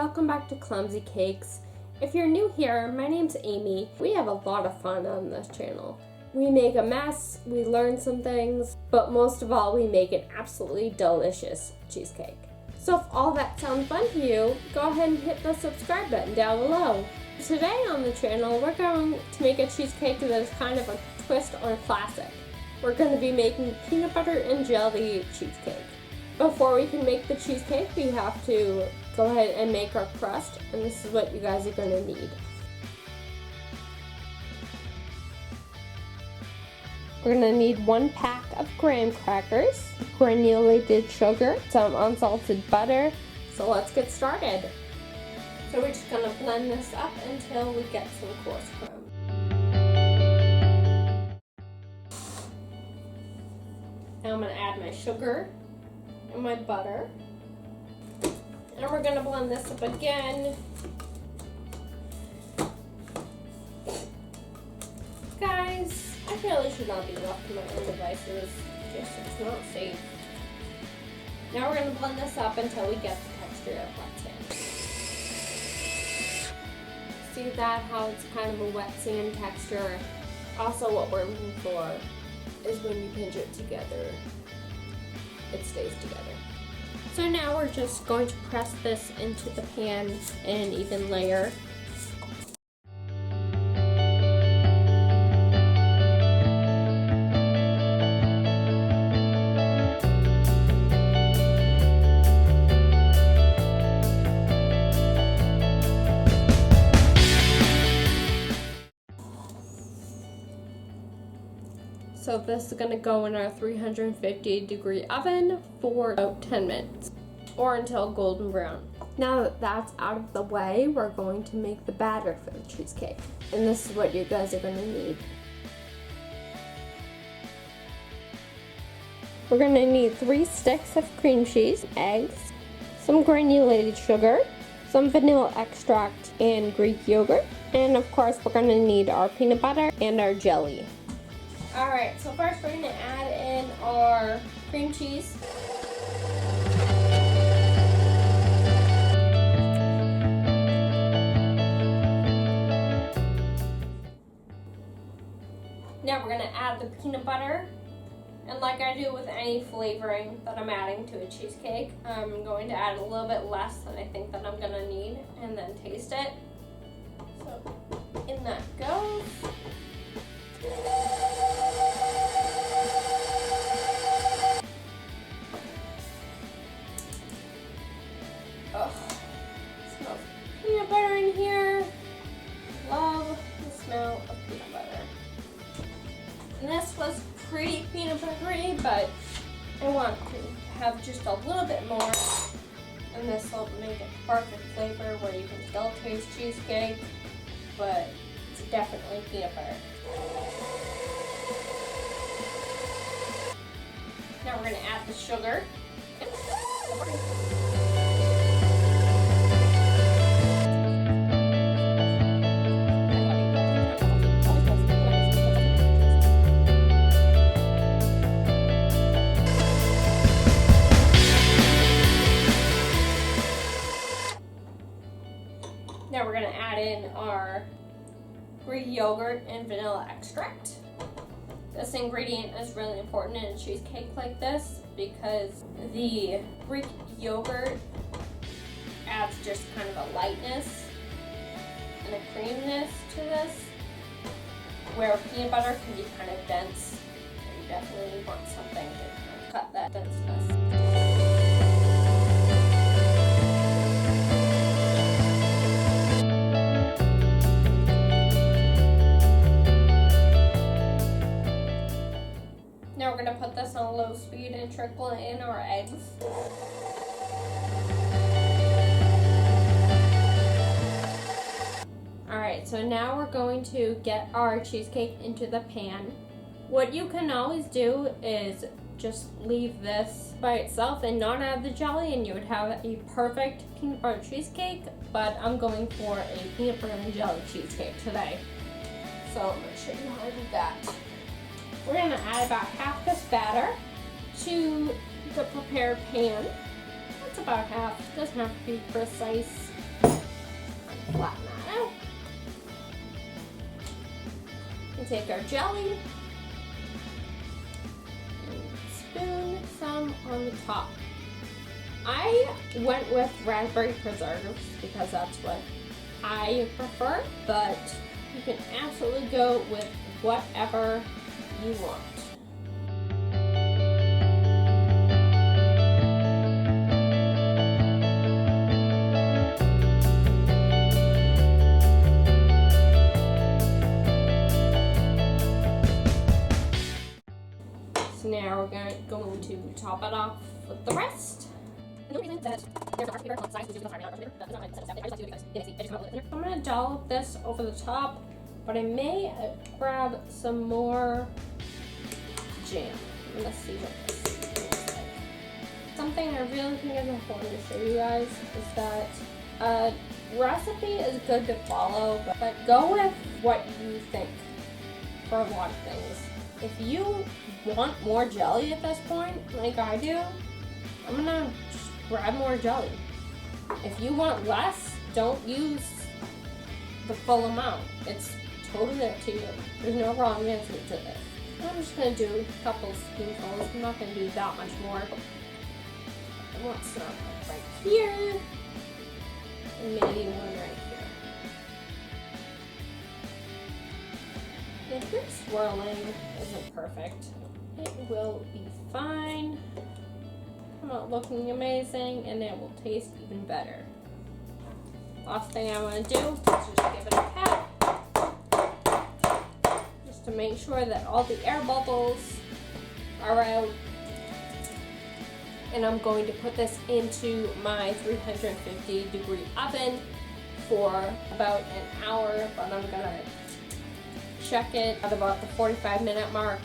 welcome back to Clumsy Cakes. If you're new here, my name's Amy. We have a lot of fun on this channel. We make a mess, we learn some things, but most of all, we make an absolutely delicious cheesecake. So if all that sounds fun to you, go ahead and hit the subscribe button down below. Today on the channel, we're going to make a cheesecake that is kind of a twist on a classic. We're going to be making peanut butter and jelly cheesecake. Before we can make the cheesecake, we have to go ahead and make our crust, and this is what you guys are going to need. We're going to need 1 pack of graham crackers, granulated sugar, some unsalted butter. So let's get started. So we're just going to blend this up until we get some coarse crumb. Now I'm going to add my sugar and my butter. And we're going to blend this up again. Guys, I really should not be left to my own devices. It's not safe. Now we're going to blend this up until we get the texture of wet sand. See that? How it's kind of a wet sand texture. Also, what we're looking for is when you pinch it together, it stays together. So now we're just going to press this into the pan in an even layer. So this is going to go in our 350-degree oven for about 10 minutes or until golden brown. Now that that's out of the way, we're going to make the batter for the cheesecake. And this is what you guys are going to need. We're going to need 3 sticks of cream cheese, eggs, some granulated sugar, some vanilla extract, and Greek yogurt. And of course, we're going to need our peanut butter and our jelly. Alright, so first we're going to add in our cream cheese. Now we're going to add the peanut butter. And like I do with any flavoring that I'm adding to a cheesecake, I'm going to add a little bit less than I think that I'm going to need and then taste it. So in that goes. Oh, smells peanut butter in here. Love the smell of peanut butter. And this was pretty peanut buttery, but I want to have just a little bit more. And this will make it perfect flavor where you can still taste cheesecake, but it's definitely peanut butter. Now we're going to add the sugar. Now we're going to add in our Greek yogurt and vanilla extract. This ingredient is really important in a cheesecake like this because the Greek yogurt adds just kind of a lightness and a creaminess to this, where peanut butter can be kind of dense. And you definitely want something to kind of cut that denseness. Now we're going to put this on low speed and trickle in our eggs. Alright, so now we're going to get our cheesecake into the pan. What you can always do is just leave this by itself and not add the jelly, and you would have a perfect peanut butter cheesecake, but I'm going for a peanut butter and jelly cheesecake today. So I'm going to show you how to do that. We're going to add about half this batter to the prepared pan. That's about half. It doesn't have to be precise. flatten that out. And take our jelly and spoon some on the top. I went with raspberry preserves because that's what I prefer, but you can absolutely go with whatever you want. So now we're going to top it off with the rest. The reason that there's a hard paper on the sides is because I'm going to dollop this over the top, but I may grab some more jam. Let's see what this looks like. Something I really think is important to show you guys is that a recipe is good to follow, but go with what you think for a lot of things. If you want more jelly at this point, like I do, I'm going to grab more jelly. If you want less, don't use the full amount. It's totally up to you. There's no wrong answer to this. I'm just going to do a couple spoonfuls. I'm not going to do that much more. I want some right here, and maybe one right here. If your swirling isn't perfect, it will be fine. Come out looking amazing, and it will taste even better. Last thing I want to do is just give it a pat, just to make sure that all the air bubbles are out. And I'm going to put this into my 350-degree oven for about an hour, but I'm gonna check it at about the 45-minute mark.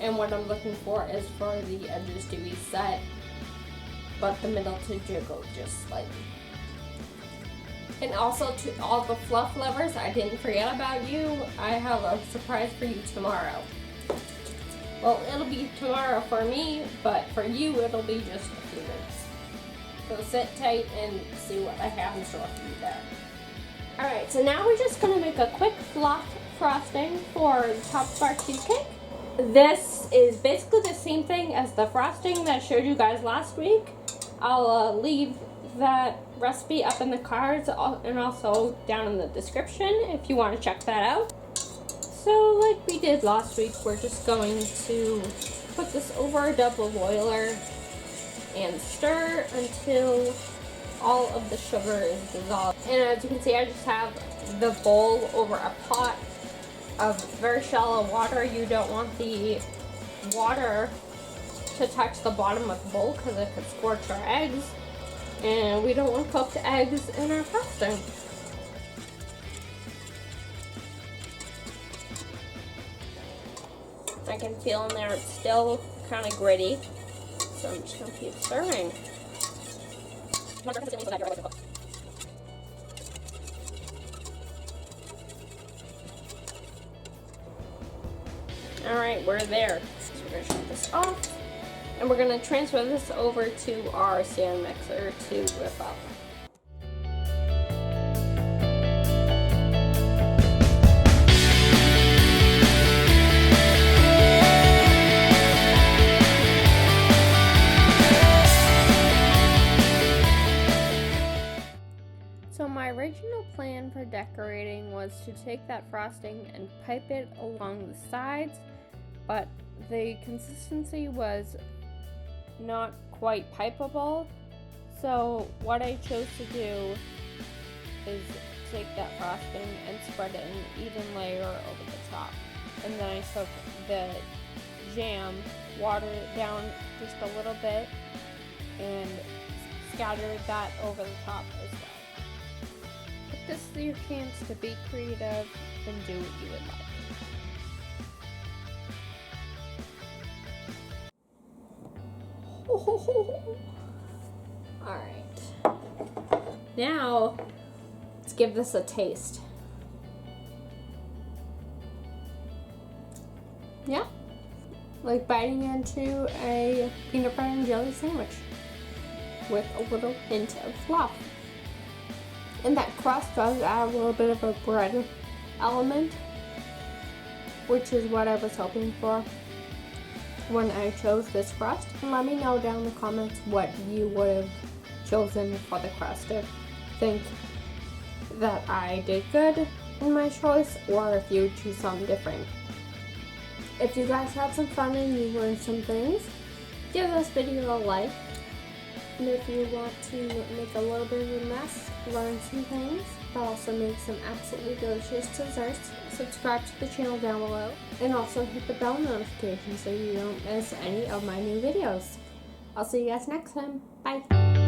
And what I'm looking for is for the edges to be set, but the middle to jiggle just slightly. And also to all the fluff lovers, I didn't forget about you. I have a surprise for you tomorrow. Well, it'll be tomorrow for me, but for you, it'll be just a few minutes. So sit tight and see what I have in store for you there. Alright, so now we're just going to make a quick fluff frosting for the top of our cheesecake. This is basically the same thing as the frosting that I showed you guys last week. I'll leave that recipe up in the cards and also down in the description if you want to check that out. So like we did last week, we're just going to put this over a double boiler and stir until all of the sugar is dissolved. And as you can see, I just have the bowl over a pot of very shallow water. You don't want the water to touch the bottom of the bowl because it could scorch our eggs, and we don't want cooked eggs in our frosting. I can feel in there it's still kind of gritty, so I'm just going to keep stirring. Alright, we're there. So we're going to shut this off, and we're going to transfer this over to our stand mixer to whip up. So my original plan for decorating was to take that frosting and pipe it along the sides, but the consistency was not quite pipeable. So what I chose to do is take that frosting and spread it in an even layer over the top. And then I took the jam, watered it down just a little bit, and scattered that over the top as well. This is your chance to be creative and do what you would like. Alright. Now, let's give this a taste. Yeah. Like biting into a peanut butter and jelly sandwich with a little hint of fluff. And that crust does add a little bit of a bread element, which is what I was hoping for when I chose this crust. And let me know down in the comments what you would have chosen for the crust. If you think that I did good in my choice, or if you choose something different. If you guys had some fun and you learned some things, give this video a like. And if you want to make a little bit of a mess, learn some things, but also make some absolutely delicious desserts, subscribe to the channel down below, and also hit the bell notification so you don't miss any of my new videos. I'll see you guys next time. Bye!